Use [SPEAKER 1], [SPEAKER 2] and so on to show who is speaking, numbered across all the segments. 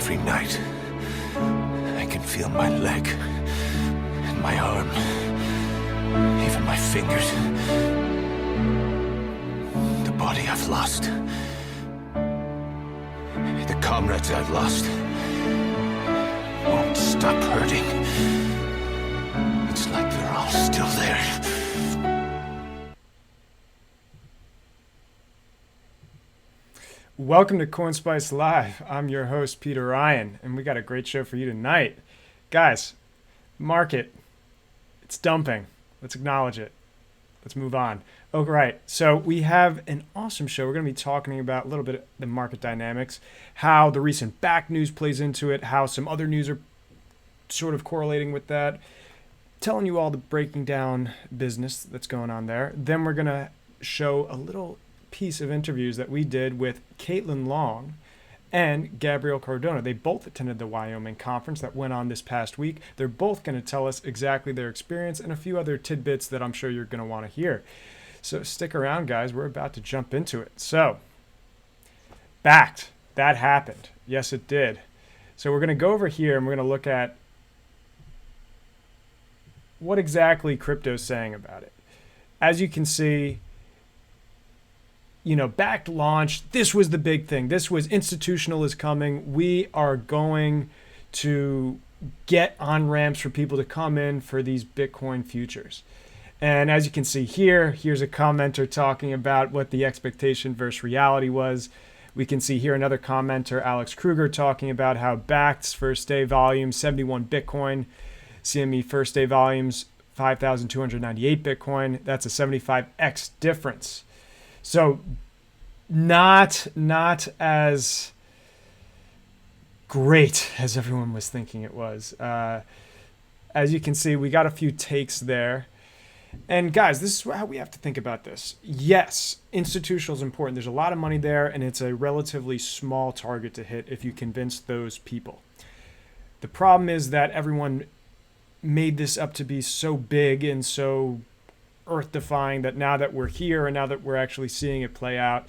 [SPEAKER 1] every night. I can feel my leg and my arm, even my fingers. The body I've lost, the comrades I've lost, won't stop hurting. It's like they're all still there.
[SPEAKER 2] Welcome to CoinSpice Live. I'm your host, Peter Ryan, and we got a great show for you tonight. Guys, market, it's dumping. Let's acknowledge it. Let's move on. Oh, right. So we have an awesome show. We're going to be talking about a little bit of the market dynamics, how the recent Bakkt news plays into it, how some other news are sort of correlating with that, telling you all the breaking down business that's going on there. Then we're going to show a little piece of interviews that we did with Caitlin Long and Gabriel Cardona. They both attended the Wyoming conference that went on this past week. They're both going to tell us exactly their experience and a few other tidbits that I'm sure you're going to want to hear. So stick around, guys. We're about to jump into it. So, Bakkt, that happened. Yes, it did. So we're going to go over here and we're going to look at what exactly crypto's saying about it. As you can see, Bakkt launched. This was the big thing. This was institutional is coming. We are going to get on-ramps for people to come in for these Bitcoin futures. And as you can see here, here's a commenter talking about what the expectation versus reality was. We can see here another commenter, Alex Kruger, talking about how Bakkt's first day volume, 71 Bitcoin. CME first day volumes, 5,298 Bitcoin. That's a 75x difference. So not as great as everyone was thinking it was. As you can see, we got a few takes there. And guys, this is how we have to think about this. Yes, institutional is important. There's a lot of money there, and it's a relatively small target to hit if you convince those people. The problem is that everyone made this up to be so big and so earth-defying that now that we're here and now that we're actually seeing it play out,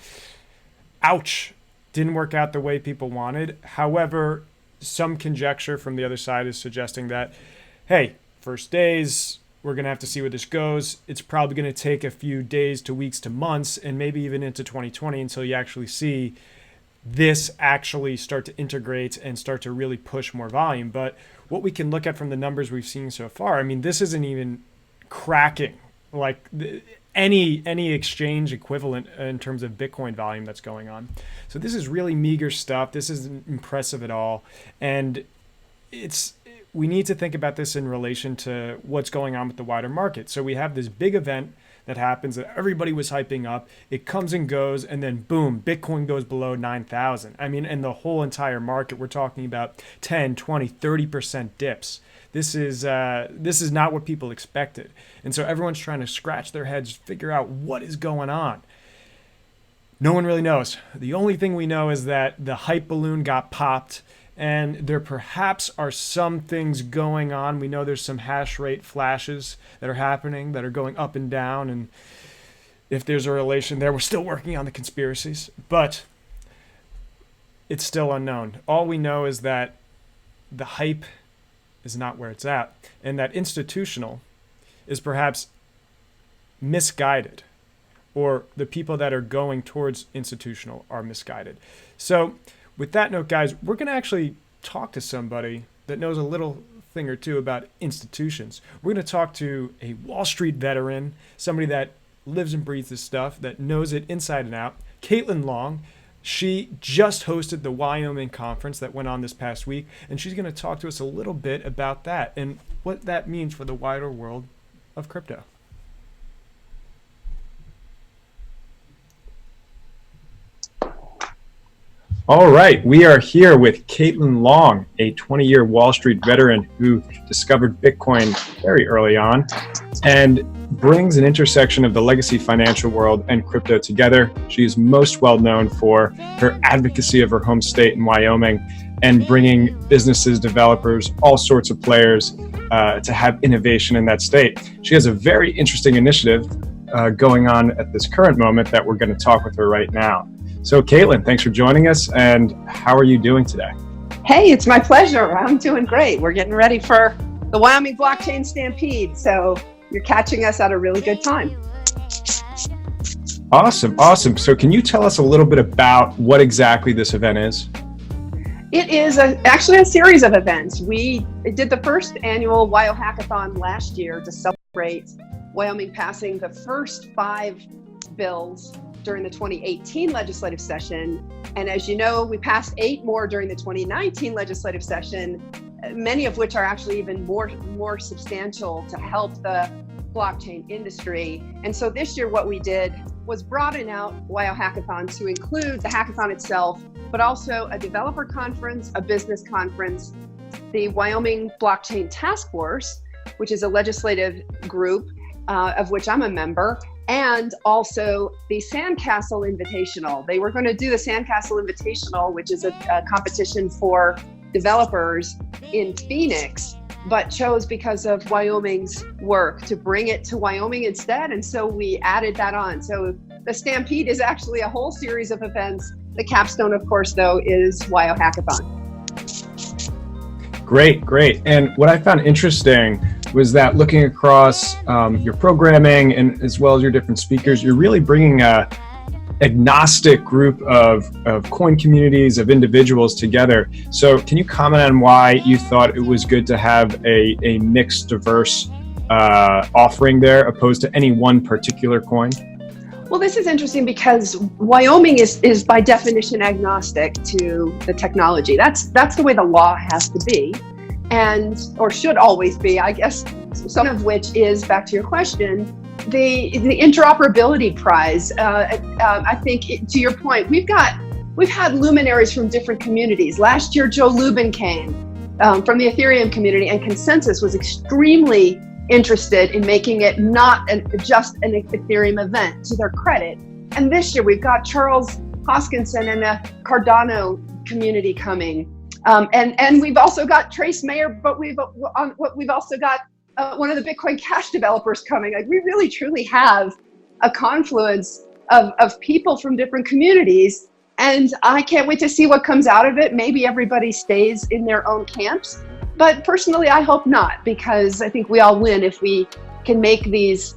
[SPEAKER 2] ouch, didn't work out the way people wanted. However, some conjecture from the other side is suggesting that, hey, first days, we're going to have to see where this goes. It's probably going to take a few days to weeks to months and maybe even into 2020 until you actually see this actually start to integrate and start to really push more volume. But what we can look at from the numbers we've seen so far, I mean, this isn't even cracking like any exchange equivalent in terms of Bitcoin volume that's going on. So this is really meager stuff. This isn't impressive at all. And we need to think about this in relation to what's going on with the wider market. So we have this big event that happens that everybody was hyping up. It comes and goes, and then boom, Bitcoin goes below 9,000. I mean, in the whole entire market, we're talking about 10, 20, 30% dips. This is not what people expected. And so everyone's trying to scratch their heads, figure out what is going on. No one really knows. The only thing we know is that the hype balloon got popped, and there perhaps are some things going on. We know there's some hash rate flashes that are happening that are going up and down. And if there's a relation there, we're still working on the conspiracies, but it's still unknown. All we know is that the hype is not where it's at, and that institutional is perhaps misguided, or the people that are going towards institutional are misguided. So with that note, guys, we're going to actually talk to somebody that knows a little thing or two about institutions. We're going to talk to a Wall Street veteran, somebody that lives and breathes this stuff, that knows it inside and out, Caitlin Long. She just hosted the Wyoming conference that went on this past week, and she's going to talk to us a little bit about that and what that means for the wider world of crypto. All right, we are here with Caitlin Long, a 20-year Wall Street veteran who discovered Bitcoin very early on and brings an intersection of the legacy financial world and crypto together. She is most well known for her advocacy of her home state in Wyoming and bringing businesses, developers, all sorts of players to have innovation in that state. She has a very interesting initiative going on at this current moment that we're going to talk with her right now. So Caitlin, thanks for joining us, and how are you doing today?
[SPEAKER 3] Hey, it's my pleasure. I'm doing great. We're getting ready for the Wyoming blockchain stampede. So you're catching us at a really good time.
[SPEAKER 2] Awesome. So can you tell us a little bit about what exactly this event is?
[SPEAKER 3] It is actually a series of events. We did the first annual WYO Hackathon last year to celebrate Wyoming passing the first 5 bills during the 2018 legislative session. And as you know, we passed 8 more during the 2019 legislative session, many of which are actually even more substantial to help the blockchain industry. And so this year what we did was broaden out WYO Hackathon to include the hackathon itself, but also a developer conference, a business conference, the Wyoming Blockchain Task Force, which is a legislative group of which I'm a member, and also the Sandcastle Invitational. They were going to do the Sandcastle Invitational, which is a competition for developers in Phoenix, but chose, because of Wyoming's work, to bring it to Wyoming instead. And so we added that on. So the Stampede is actually a whole series of events. The capstone, of course, though, is WYO Hackathon.
[SPEAKER 2] Great. And what I found interesting was that looking across your programming and as well as your different speakers, you're really bringing a agnostic group of coin communities, of individuals together. So can you comment on why you thought it was good to have a mixed, diverse offering there opposed to any one particular coin?
[SPEAKER 3] Well, this is interesting because Wyoming is by definition agnostic to the technology. That's the way the law has to be, or should always be, I guess. Some of which is, back to your question, the interoperability prize. I think, to your point, we've had luminaries from different communities. Last year, Joe Lubin came from the Ethereum community, and Consensus was extremely interested in making it not just an Ethereum event, to their credit. And this year we've got Charles Hoskinson and the Cardona community coming, and we've also got Trace Mayer, but we've also got one of the Bitcoin Cash developers coming. Like, we really truly have a confluence of people from different communities, and I can't wait to see what comes out of it. Maybe everybody stays in their own camps. But personally, I hope not, because I think we all win if we can make these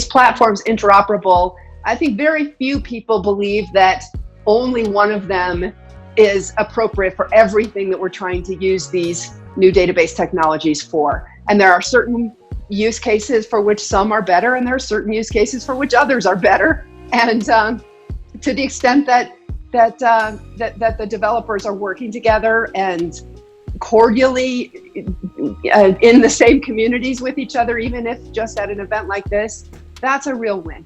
[SPEAKER 3] platforms interoperable. I think very few people believe that only one of them is appropriate for everything that we're trying to use these new database technologies for. And there are certain use cases for which some are better, and there are certain use cases for which others are better. And to the extent that the developers are working together and cordially in the same communities with each other, even if just at an event like this, that's a real win.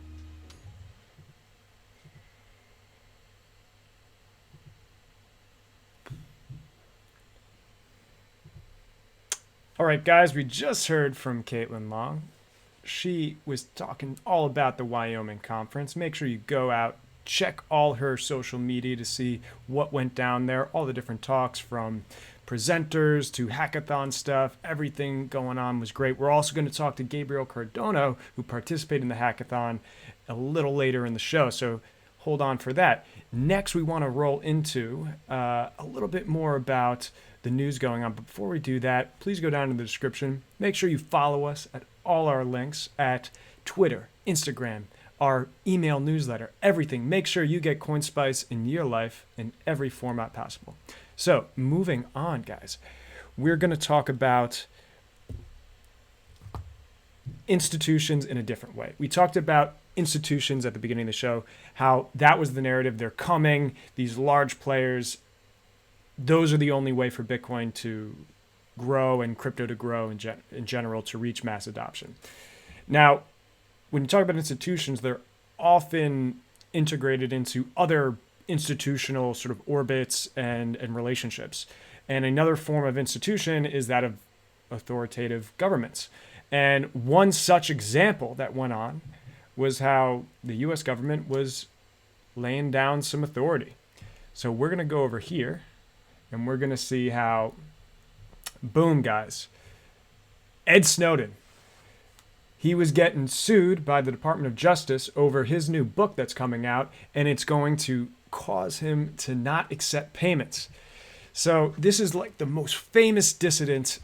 [SPEAKER 2] All right, guys, we just heard from Caitlin Long. She was talking all about the Wyoming conference. Make sure you go out, check all her social media to see what went down there, all the different talks from presenters to hackathon stuff. Everything going on was great. We're also going to talk to Gabriel Cardona, who participated in the hackathon, a little later in the show, so hold on for that. Next, we want to roll into a little bit more about the news going on. But before we do that, please go down in the description. Make sure you follow us at all our links at Twitter, Instagram, our email newsletter, everything. Make sure you get CoinSpice in your life in every format possible. So moving on, guys, we're going to talk about institutions in a different way. We talked about institutions at the beginning of the show, how that was the narrative. They're coming, these large players. Those are the only way for Bitcoin to grow and crypto to grow in general, to reach mass adoption. Now, when you talk about institutions, they're often integrated into other institutional sort of orbits and relationships. And another form of institution is that of authoritative governments. And one such example that went on was how the US government was laying down some authority. So we're going to go over here and we're going to see how, boom, guys, Ed Snowden, he was getting sued by the Department of Justice over his new book that's coming out, and it's going to cause him to not accept payments. So this is like the most famous dissident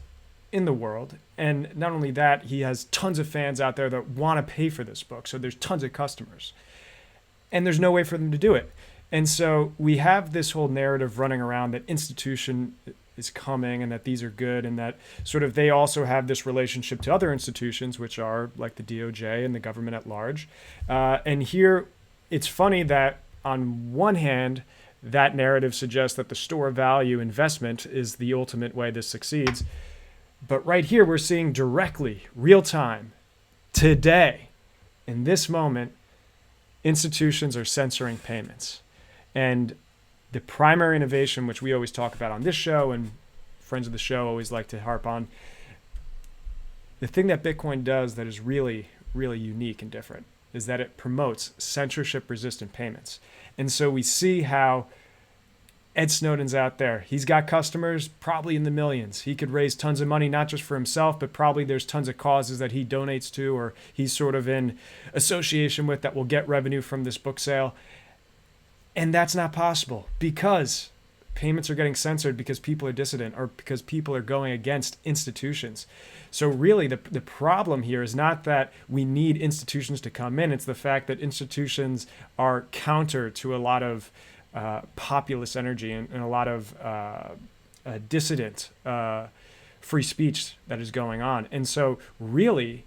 [SPEAKER 2] in the world. And not only that, he has tons of fans out there that want to pay for this book. So there's tons of customers. And there's no way for them to do it. And so we have this whole narrative running around that institution is coming and that these are good, and that sort of they also have this relationship to other institutions, which are like the DOJ and the government at large. And here it's funny that on one hand, that narrative suggests that the store value investment is the ultimate way this succeeds. But right here, we're seeing directly, real time, today, in this moment, institutions are censoring payments. And the primary innovation, which we always talk about on this show and friends of the show always like to harp on, the thing that Bitcoin does that is really, really unique and different is that it promotes censorship-resistant payments. And so we see how Ed Snowden's out there. He's got customers probably in the millions. He could raise tons of money, not just for himself, but probably there's tons of causes that he donates to or he's sort of in association with that will get revenue from this book sale. And that's not possible because payments are getting censored because people are dissident or because people are going against institutions. So really the problem here is not that we need institutions to come in. It's the fact that institutions are counter to a lot of populist energy and a lot of dissident free speech that is going on. And so really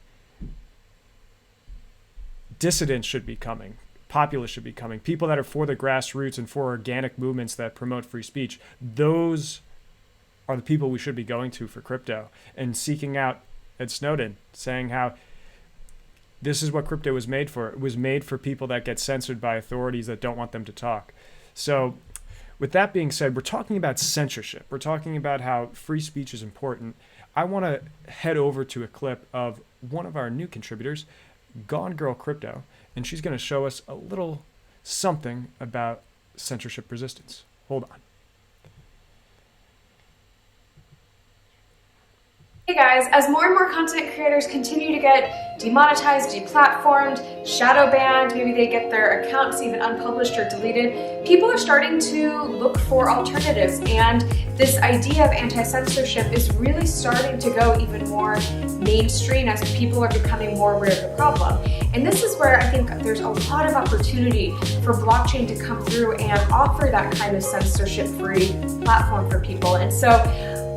[SPEAKER 2] dissidents should be coming. Populists should be coming. People that are for the grassroots and for organic movements that promote free speech, those are the people we should be going to for crypto and seeking out Ed Snowden, saying how this is what crypto was made for. It was made for people that get censored by authorities that don't want them to talk. So with that being said, we're talking about censorship. We're talking about how free speech is important. I want to head over to a clip of one of our new contributors, Gone Girl Crypto, and she's going to show us a little something about censorship resistance. Hold on.
[SPEAKER 4] Hey guys, as more and more content creators continue to get demonetized, deplatformed, shadow banned, maybe they get their accounts even unpublished or deleted, people are starting to look for alternatives, and this idea of anti-censorship is really starting to go even more mainstream as people are becoming more aware of the problem. And this is where I think there's a lot of opportunity for blockchain to come through and offer that kind of censorship-free platform for people. And so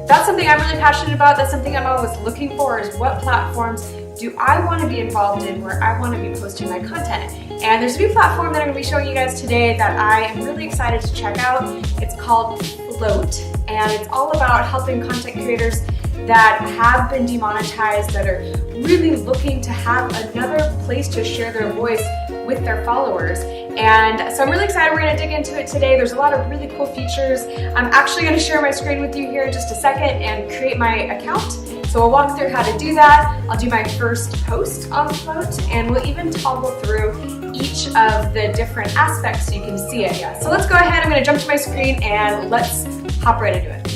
[SPEAKER 4] that's something I'm really passionate about. That's something I'm always looking for, is what platforms do I want to be involved in where I want to be posting my content. And there's a new platform that I'm going to be showing you guys today that I am really excited to check out. It's called Flote, and it's all about helping content creators that have been demonetized, that are really looking to have another place to share their voice with their followers. And so I'm really excited. We're going to dig into it today. There's a lot of really cool features. I'm actually going to share my screen with you here in just a second and create my account. So we'll walk through how to do that. I'll do my first post on Flote, and we'll even toggle through each of the different aspects so you can see it. Yeah. So let's go ahead. I'm going to jump to my screen and let's hop right into it.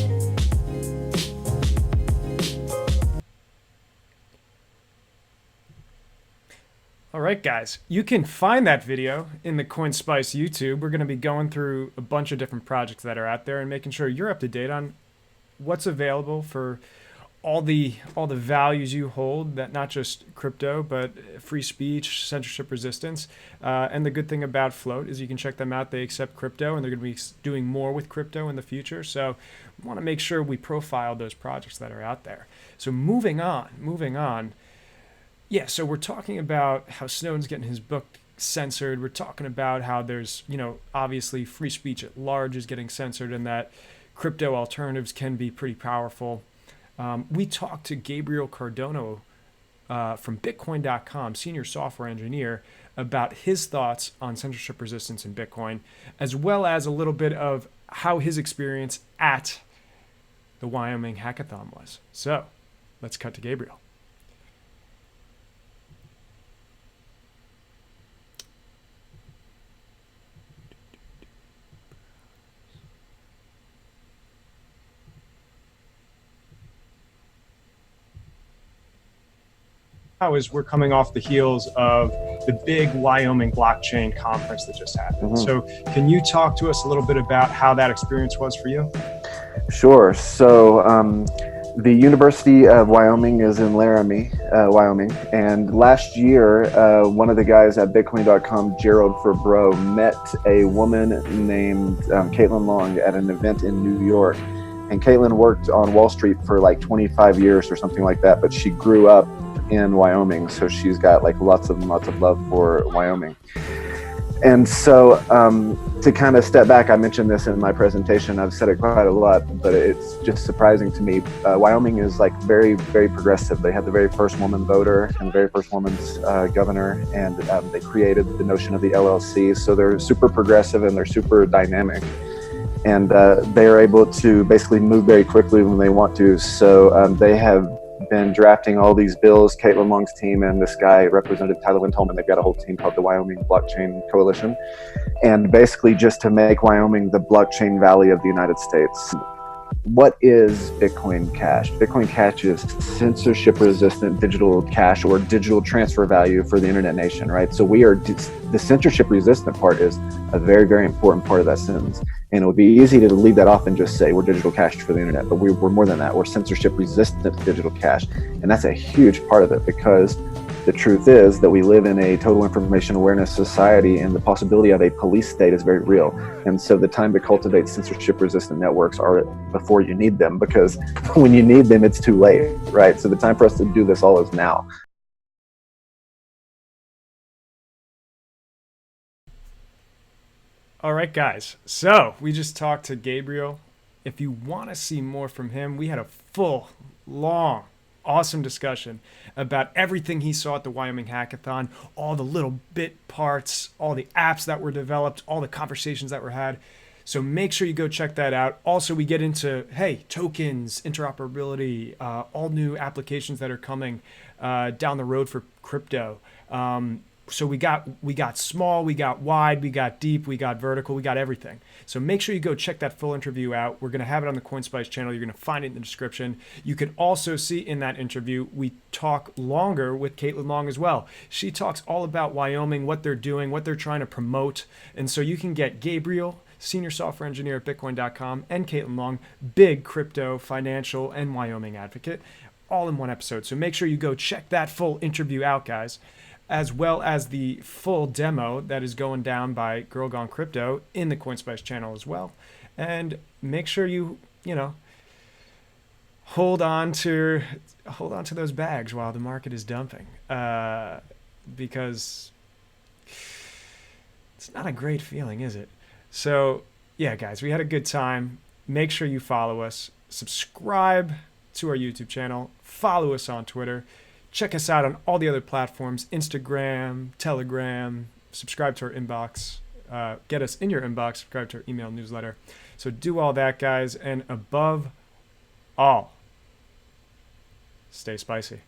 [SPEAKER 2] All right, guys, you can find that video in the CoinSpice YouTube. We're going to be going through a bunch of different projects that are out there and making sure you're up to date on what's available for all the values you hold, that not just crypto, but free speech, censorship resistance. And the good thing about Flote is you can check them out. They accept crypto, and they're going to be doing more with crypto in the future. So we want to make sure we profile those projects that are out there. So moving on. Yeah, so we're talking about how Snowden's getting his book censored. We're talking about how there's, obviously free speech at large is getting censored, and that crypto alternatives can be pretty powerful. We talked to Gabriel Cardona from Bitcoin.com, senior software engineer, about his thoughts on censorship resistance in Bitcoin, as well as a little bit of how his experience at the Wyoming hackathon was. So let's cut to Gabriel. Is we're coming off the heels of the big Wyoming blockchain conference that just happened. So can you talk to us a little bit about how that experience was for you?
[SPEAKER 5] Sure. So the University of Wyoming is in Laramie, Wyoming. And last year, one of the guys at Bitcoin.com, Gerald Fabreau, met a woman named Caitlin Long at an event in New York. And Caitlin worked on Wall Street for like 25 years or something like that, but she grew up in Wyoming. So she's got like lots of love for Wyoming. And so to kind of step back, I mentioned this in my presentation, I've said it quite a lot, but it's just surprising to me. Wyoming is like very, very progressive. They had the very first woman voter and the very first woman's governor, and they created the notion of the LLC. So they're super progressive and they're super dynamic. And they are able to basically move very quickly when they want to. So they have been drafting all these bills, Caitlin Long's team and this guy, Representative Tyler Windholm, they've got a whole team called the Wyoming Blockchain Coalition. And basically just to make Wyoming the blockchain valley of the United States. What is Bitcoin Cash? Bitcoin Cash is censorship-resistant digital cash or digital transfer value for the internet nation, right? So we are, the censorship-resistant part is a very, very important part of that sentence. And it would be easy to leave that off and just say we're digital cash for the internet, but we're more than that. We're censorship-resistant digital cash. And that's a huge part of it, because the truth is that we live in a total information awareness society, and the possibility of a police state is very real. And so the time to cultivate censorship-resistant networks are before you need them, because when you need them, it's too late, right? So the time for us to do this all is now.
[SPEAKER 2] All right, guys. So we just talked to Gabriel. If you want to see more from him, we had a full, long, awesome discussion about everything he saw at the Wyoming Hackathon, all the little bit parts, all the apps that were developed, all the conversations that were had. So make sure you go check that out. Also, we get into, hey, tokens, interoperability, all new applications that are coming down the road for crypto. So we got small, we got wide, we got deep, we got vertical, we got everything. So make sure you go check that full interview out. We're going to have it on the CoinSpice channel. You're going to find it in the description. You can also see in that interview, we talk longer with Caitlin Long as well. She talks all about Wyoming, what they're doing, what they're trying to promote. And so you can get Gabriel, senior software engineer at Bitcoin.com, and Caitlin Long, big crypto, financial, and Wyoming advocate, all in one episode. So make sure you go check that full interview out, guys, as well as the full demo that is going down by Girl Gone Crypto in the CoinSpice channel as well. And make sure you hold on to those bags while the market is dumping, because it's not a great feeling, is it? So yeah, guys, we had a good time. Make sure you follow us, subscribe to our YouTube channel, follow us on Twitter. Check us out on all the other platforms, Instagram, Telegram, subscribe to our inbox, get us in your inbox, subscribe to our email newsletter. So do all that, guys, and above all, stay spicy.